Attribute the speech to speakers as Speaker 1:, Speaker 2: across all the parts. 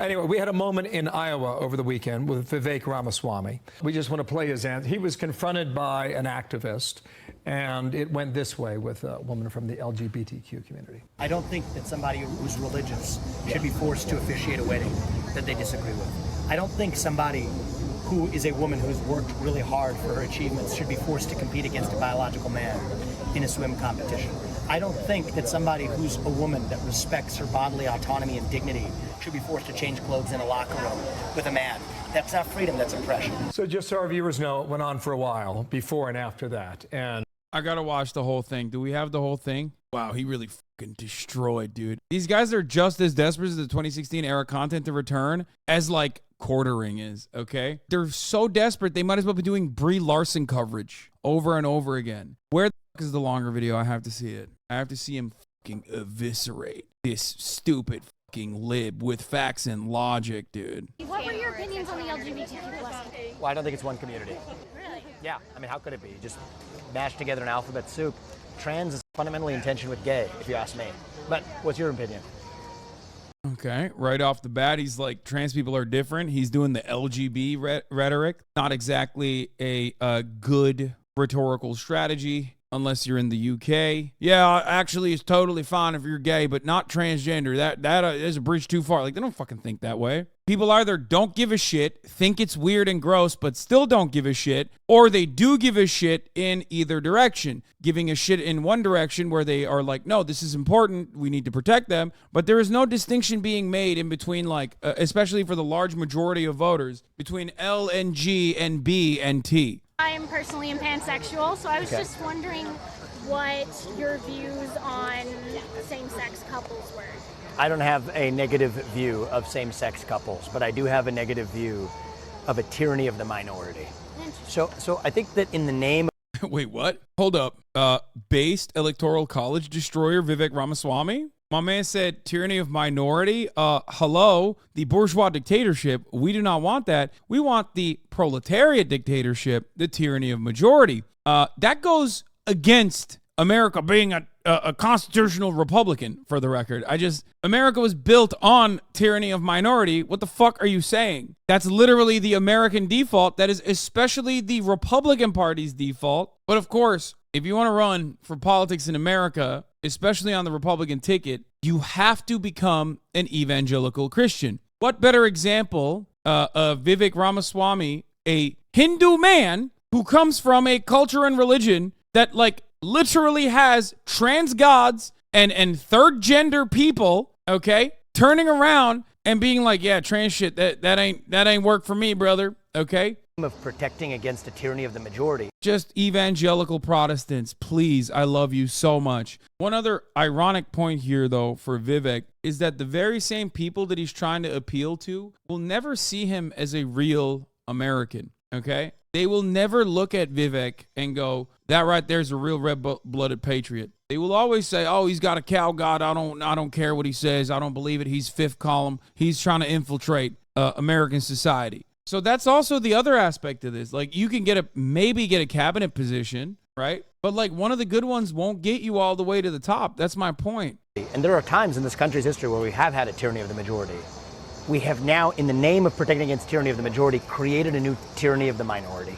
Speaker 1: Anyway, we had a moment in Iowa over the weekend with Vivek Ramaswamy. We just want to play his answer. He was confronted by an activist, and it went this way with a woman from the LGBTQ community.
Speaker 2: I don't think that somebody who's religious should be forced to officiate a wedding that they disagree with. I don't think somebody who is a woman who's worked really hard for her achievements should be forced to compete against a biological man in a swim competition. I don't think that somebody who's a woman that respects her bodily autonomy and dignity should be forced to change clothes in a locker room with a man. That's not freedom, that's oppression.
Speaker 1: So just so our viewers know, it went on for a while before and after that. And
Speaker 3: I gotta watch the whole thing. Do we have the whole thing? Wow, he really fucking destroyed, dude. These guys are just as desperate as the 2016 era content to return as like quartering is, okay? They're so desperate, they might as well be doing Brie Larson coverage over and over again. Where the fuck is the longer video? I have to see it. I have to see him fucking eviscerate this stupid fucking lib with facts and logic, dude.
Speaker 4: What were your opinions on the LGBTQ+?
Speaker 2: Well, I don't think it's one community.
Speaker 4: Really?
Speaker 2: Yeah, I mean, how could it be? Just mash together an alphabet soup. Trans is fundamentally in tension with gay, if you ask me. But what's your opinion?
Speaker 3: Okay, right off the bat, he's like, trans people are different. He's doing the LGB rhetoric. Not exactly a good rhetorical strategy. Unless you're in the UK. Yeah, actually, it's totally fine if you're gay, but not transgender. That is a bridge too far. Like, they don't fucking think that way. People either don't give a shit, think it's weird and gross, but still don't give a shit, or they do give a shit in either direction. Giving a shit in one direction where they are like, no, this is important, we need to protect them, but there is no distinction being made in between, like, especially for the large majority of voters, between L and G and B and T.
Speaker 4: I am personally pansexual, so I was just wondering what your views on same-sex couples were.
Speaker 2: I don't have a negative view of same-sex couples, but I do have a negative view of a tyranny of the minority. So I think that in the name of
Speaker 3: Wait, what? Hold up. Based electoral college destroyer Vivek Ramaswamy? My man said tyranny of minority. Hello, the bourgeois dictatorship. We do not want that. We want the proletariat dictatorship, the tyranny of majority. That goes against America being a constitutional republican, for the record. America was built on tyranny of minority. What the fuck are you saying? That's literally the American default. That is especially the Republican Party's default. But of course, if you want to run for politics in America, especially on the Republican ticket, you have to become an evangelical Christian. What better example of Vivek Ramaswamy, a Hindu man who comes from a culture and religion that like literally has trans gods and third gender people, okay, turning around and being like, yeah, trans shit, that ain't work for me, brother, okay?
Speaker 2: Of protecting against a tyranny of the majority.
Speaker 3: Just evangelical Protestants, please, I love you so much. One other ironic point here, though, for Vivek is that the very same people that he's trying to appeal to will never see him as a real American, okay? They will never look at Vivek and go, that right there's a real red-blooded patriot. They will always say, oh, he's got a cow god. I don't care what he says. I don't believe it. He's fifth column. He's trying to infiltrate American society. So that's also the other aspect of this. Like, you can maybe get a cabinet position, right? But like, one of the good ones won't get you all the way to the top. That's my point.
Speaker 2: And there are times in this country's history where we have had a tyranny of the majority. We have now, in the name of protecting against tyranny of the majority, created a new tyranny of the minority.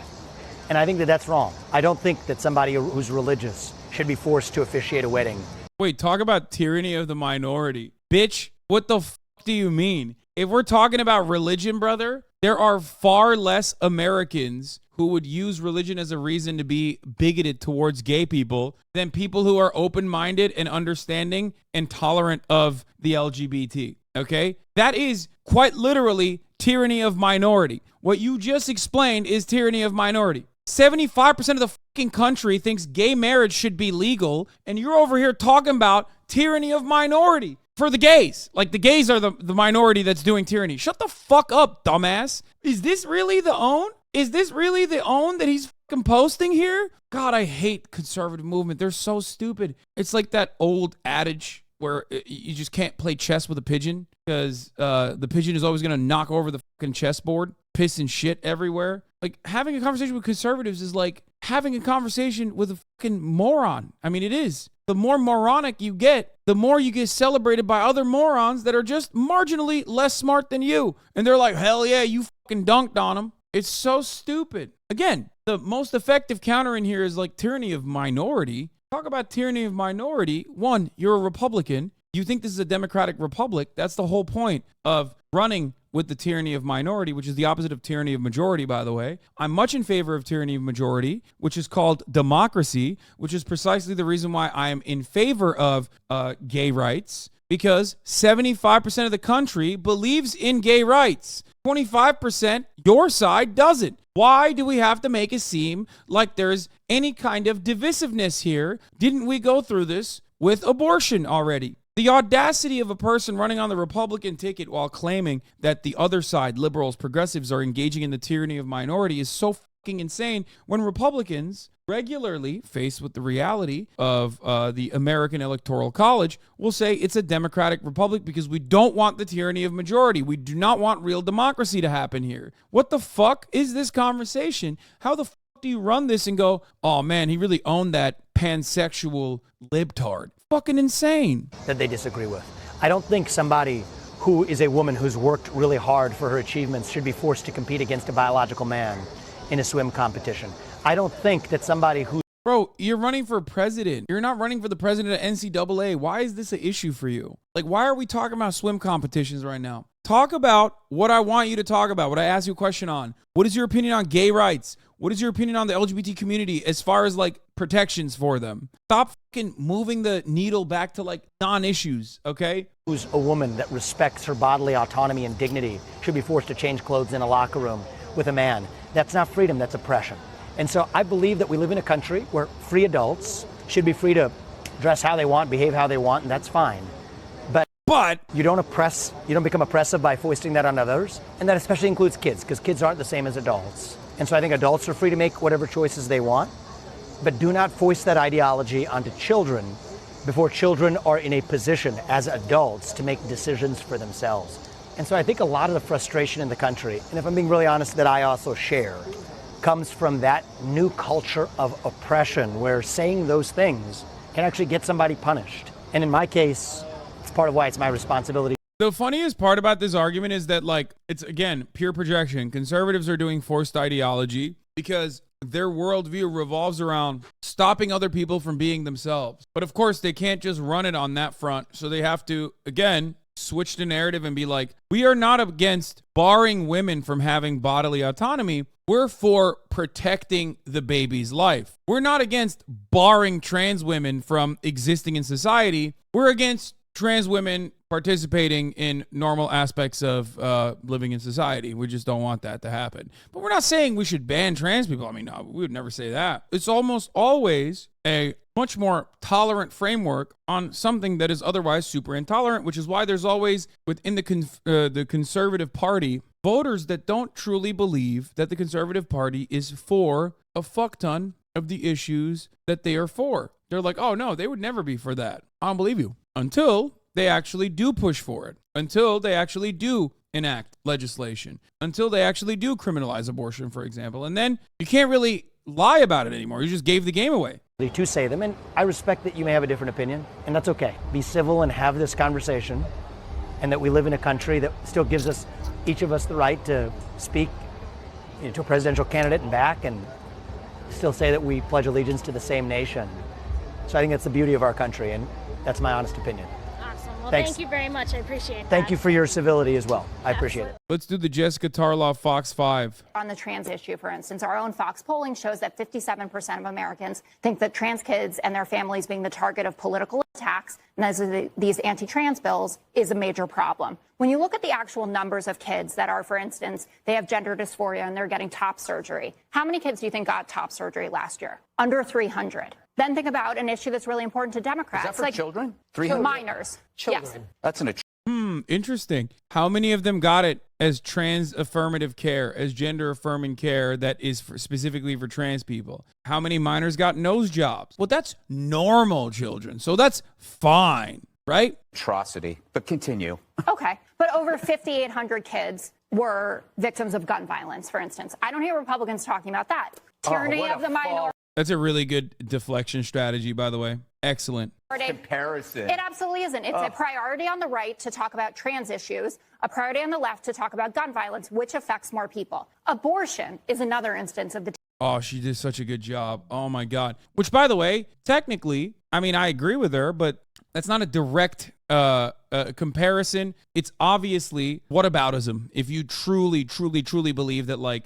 Speaker 2: And I think that that's wrong. I don't think that somebody who's religious should be forced to officiate a wedding.
Speaker 3: Wait, talk about tyranny of the minority. Bitch, what the fuck do you mean? If we're talking about religion, brother, there are far less Americans who would use religion as a reason to be bigoted towards gay people than people who are open-minded and understanding and tolerant of the LGBT, okay? That is quite literally tyranny of minority. What you just explained is tyranny of minority. 75% of the fucking country thinks gay marriage should be legal, and you're over here talking about tyranny of minority. For the gays. Like, the gays are the minority that's doing tyranny. Shut the fuck up, dumbass. Is this really the own? Is this really the own that he's fucking posting here? God, I hate conservative movement. They're so stupid. It's like that old adage where you just can't play chess with a pigeon because the pigeon is always going to knock over the fucking chessboard. piss and shit everywhere. Like, having a conversation with conservatives is like having a conversation with a fucking moron. I mean, it is. The more moronic you get, the more you get celebrated by other morons that are just marginally less smart than you. And they're like, hell yeah, you fucking dunked on them. It's so stupid. Again, the most effective counter in here is like tyranny of minority. Talk about tyranny of minority. One, you're a Republican. You think this is a democratic republic. That's the whole point of running with the tyranny of minority, which is the opposite of tyranny of majority, by the way. I'm much in favor of tyranny of majority, which is called democracy, which is precisely the reason why I am in favor of gay rights, because 75% of the country believes in gay rights. 25%, your side doesn't. Why do we have to make it seem like there's any kind of divisiveness here? Didn't we go through this with abortion already? The audacity of a person running on the Republican ticket while claiming that the other side, liberals, progressives, are engaging in the tyranny of minority is so fucking insane when Republicans, regularly faced with the reality of the American Electoral College, will say it's a democratic republic because we don't want the tyranny of majority. We do not want real democracy to happen here. What the fuck is this conversation? How the fuck do you run this and go, oh man, he really owned that pansexual libtard? Fucking insane.
Speaker 2: That they disagree with. I don't think somebody who is a woman who's worked really hard for her achievements should be forced to compete against a biological man in a swim competition. I don't think that somebody who...
Speaker 3: Bro, you're running for president. You're not running for the president of NCAA. Why is this an issue for you? Like, why are we talking about swim competitions right now? Talk about what I want you to talk about, what I asked you a question on. What is your opinion on gay rights? What is your opinion on the LGBT community as far as like protections for them? Stop fucking moving the needle back to like non-issues, okay?
Speaker 2: Who's a woman that respects her bodily autonomy and dignity should be forced to change clothes in a locker room with a man. That's not freedom, that's oppression. And so I believe that we live in a country where free adults should be free to dress how they want, behave how they want, and that's fine. But you don't oppress, you don't become oppressive by foisting that on others. And that especially includes kids, because kids aren't the same as adults. And so I think adults are free to make whatever choices they want, but do not foist that ideology onto children before children are in a position as adults to make decisions for themselves. And so I think a lot of the frustration in the country, and if I'm being really honest, that I also share, comes from that new culture of oppression where saying those things can actually get somebody punished. And in my case, it's part of why it's my responsibility.
Speaker 3: The funniest part about this argument is that, like, it's, again, pure projection. Conservatives are doing forced ideology because their worldview revolves around stopping other people from being themselves. But, of course, they can't just run it on that front. So they have to, again, switch the narrative and be like, we are not against barring women from having bodily autonomy. We're for protecting the baby's life. We're not against barring trans women from existing in society. We're against trans women participating in normal aspects of living in society. We just don't want that to happen. But we're not saying we should ban trans people. I mean, no, we would never say that. It's almost always a much more tolerant framework on something that is otherwise super intolerant, which is why there's always within the Conservative Party voters that don't truly believe that the Conservative Party is for a fuck ton of the issues that they are for. They're like, oh no, they would never be for that. I don't believe you. Until they actually do push for it. Until they actually do enact legislation. Until they actually do criminalize abortion, for example. And then you can't really lie about it anymore. You just gave the game away.
Speaker 2: To say them, and I respect that you may have a different opinion, and that's okay. Be civil and have this conversation, and that we live in a country that still gives us, each of us, the right to speak to a presidential candidate and back, and still say that we pledge allegiance to the same nation. So I think that's the beauty of our country, and that's my honest opinion.
Speaker 4: Awesome. Well,
Speaker 2: Thanks.
Speaker 4: thank you very much. I appreciate that.
Speaker 2: Thank you for your civility as well. I appreciate it.
Speaker 3: Let's do the Jessica Tarloff Fox 5.
Speaker 5: On the trans issue, for instance, our own Fox polling shows that 57% of Americans think that trans kids and their families being the target of political attacks, and these anti-trans bills, is a major problem. When you look at the actual numbers of kids that are, for instance, they have gender dysphoria and they're getting top surgery, how many kids do you think got top surgery last year? Under 300. Then think about an issue that's really important to Democrats.
Speaker 6: Is that for
Speaker 5: like
Speaker 6: children?
Speaker 5: 300? Minors.
Speaker 6: Children.
Speaker 5: Yes.
Speaker 6: That's an
Speaker 3: Interesting. How many of them got it as trans affirmative care, as gender affirming care that is specifically for trans people? How many minors got nose jobs? Well, that's normal children, so that's fine, right?
Speaker 6: atrocity. But continue.
Speaker 5: Okay. But over 5,800 kids were victims of gun violence, for instance. I don't hear Republicans talking about that. Tyranny of the minority.
Speaker 3: That's a really good deflection strategy, by the way. Excellent.
Speaker 6: Comparison.
Speaker 5: It absolutely isn't. It's a priority on the right to talk about trans issues, a priority on the left to talk about gun violence, which affects more people. Abortion is another instance of the
Speaker 3: Oh, she did such a good job. Oh, my God. Which, by the way, technically, I mean, I agree with her, but that's not a direct comparison. It's obviously whataboutism. If you truly, truly, truly believe that, like,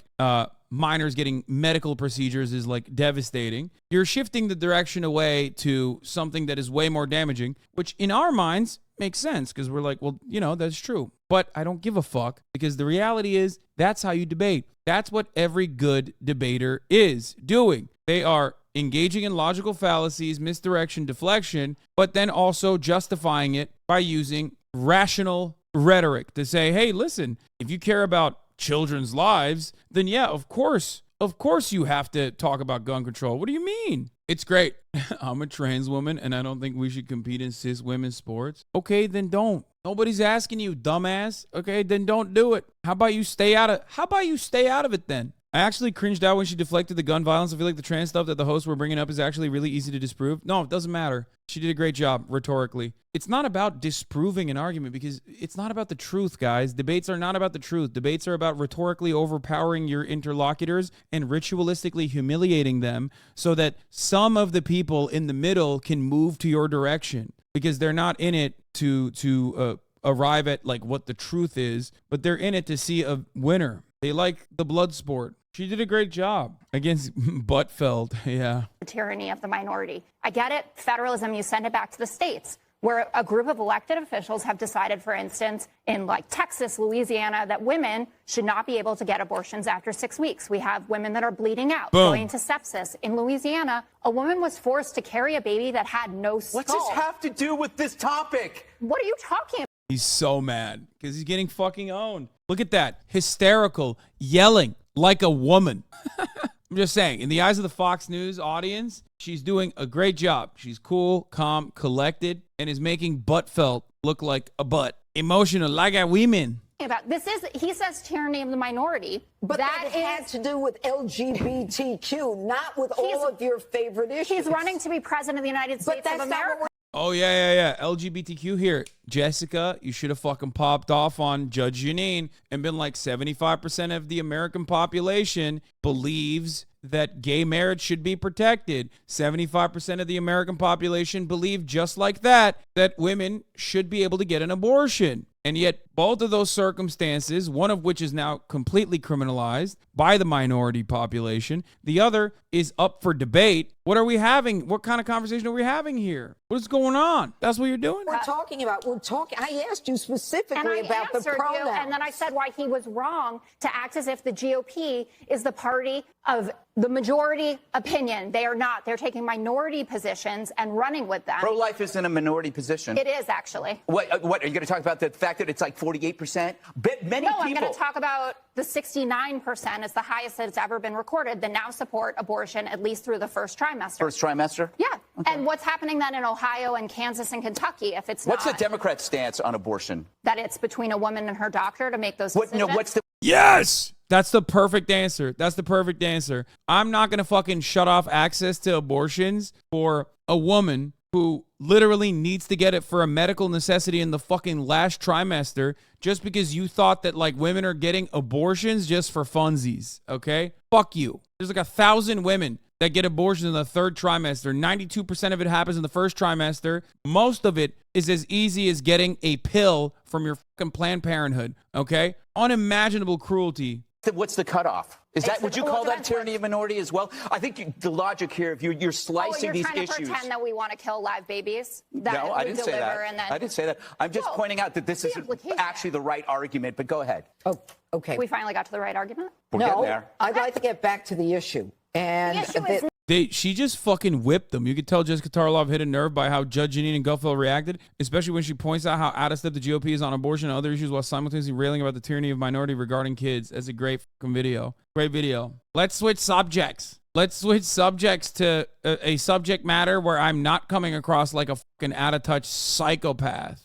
Speaker 3: minors getting medical procedures is, like, devastating, you're shifting the direction away to something that is way more damaging, which in our minds makes sense because we're like, well, you know, that's true. But I don't give a fuck because the reality is that's how you debate. That's what every good debater is doing. They are engaging in logical fallacies, misdirection, deflection, but then also justifying it by using rational rhetoric to say, hey, listen, if you care about children's lives, then yeah, of course you have to talk about gun control. What do you mean? It's great. I'm a trans woman and I don't think we should compete in cis women's sports. Okay, then don't. Nobody's asking you, dumbass. Okay, then don't do it. How about you stay out of it then? I actually cringed out when she deflected the gun violence. I feel like the trans stuff that the hosts were bringing up is actually really easy to disprove. No, it doesn't matter. She did a great job rhetorically. It's not about disproving an argument because it's not about the truth, guys. Debates are not about the truth. Debates are about rhetorically overpowering your interlocutors and ritualistically humiliating them so that some of the people in the middle can move to your direction because they're not in it to arrive at like what the truth is, but they're in it to see a winner. They like the blood sport. She did a great job against Buttfeld. Yeah.
Speaker 5: The tyranny of the minority. I get it. Federalism, you send it back to the states where a group of elected officials have decided, for instance, in like Texas, Louisiana, that women should not be able to get abortions after 6 weeks. We have women that are bleeding out, going to sepsis. In Louisiana, a woman was forced to carry a baby that had no skull.
Speaker 6: What's this have to do with this topic?
Speaker 5: What are you talking about?
Speaker 3: He's so mad because he's getting fucking owned. Look at that. Hysterical, yelling like a woman. I'm just saying, in the eyes of the Fox News audience, she's doing a great job. She's cool, calm, collected, and is making Buttfelt look like a butt. Emotional, like a women.
Speaker 5: About this is, he says tyranny of the minority.
Speaker 7: But that has to do with LGBTQ, not with all of your favorite issues.
Speaker 5: He's running to be president of the United States of America.
Speaker 3: Oh, yeah. LGBTQ here. Jessica, you should have fucking popped off on Judge Janine and been like 75% of the American population believes that gay marriage should be protected. 75% of the American population believe just like that women should be able to get an abortion. And yet both of those circumstances, one of which is now completely criminalized by the minority population, the other is up for debate. What are we having? What kind of conversation are we having here? What's going on? That's what you're doing?
Speaker 7: I asked you specifically about the pronouns.
Speaker 5: And then I said why he was wrong to act as if the GOP is the party of the majority opinion. They are not. They're taking minority positions and running with them.
Speaker 6: Pro-life is in a minority position.
Speaker 5: It is, actually.
Speaker 6: What are you going to talk about the fact that it's like 48%? Many people.
Speaker 5: I'm going to talk about the 69% is the highest that it's ever been recorded that now support abortion at least through the first trimester.
Speaker 6: First trimester?
Speaker 5: Yeah.
Speaker 6: Okay.
Speaker 5: And what's happening then in Ohio and Kansas and Kentucky if it's
Speaker 6: What's the Democrat stance on abortion?
Speaker 5: That it's between a woman and her doctor to make those decisions?
Speaker 3: Yes! That's the perfect answer. I'm not going to fucking shut off access to abortions for a woman who literally needs to get it for a medical necessity in the fucking last trimester just because you thought that like women are getting abortions just for funsies, okay? Fuck you. There's like 1,000 women that get abortions in the third trimester. 92% of it happens in the first trimester. Most of it is as easy as getting a pill from your fucking Planned Parenthood, okay? Unimaginable cruelty.
Speaker 6: What's the cutoff? Would you call that tyranny of minority as well? I think the logic here, if you're slicing these issues.
Speaker 5: You're trying to pretend that we want to kill live babies?
Speaker 6: No, I didn't say that. I didn't say that. I'm just pointing out that this isn't actually the right argument, but go ahead.
Speaker 7: Oh, okay.
Speaker 5: We finally got to the right argument?
Speaker 6: We're getting there.
Speaker 7: I'd like to get back to the issue. And
Speaker 5: the issue is
Speaker 3: She just fucking whipped them. You could tell Jessica Tarlov hit a nerve by how Judge Janine and Gutfeld reacted, especially when she points out how out of step the GOP is on abortion and other issues while simultaneously railing about the tyranny of minority regarding kids. That's a great fucking video. Great video. Let's switch subjects. Let's switch subjects to a subject matter where I'm not coming across like a fucking out of touch psychopath.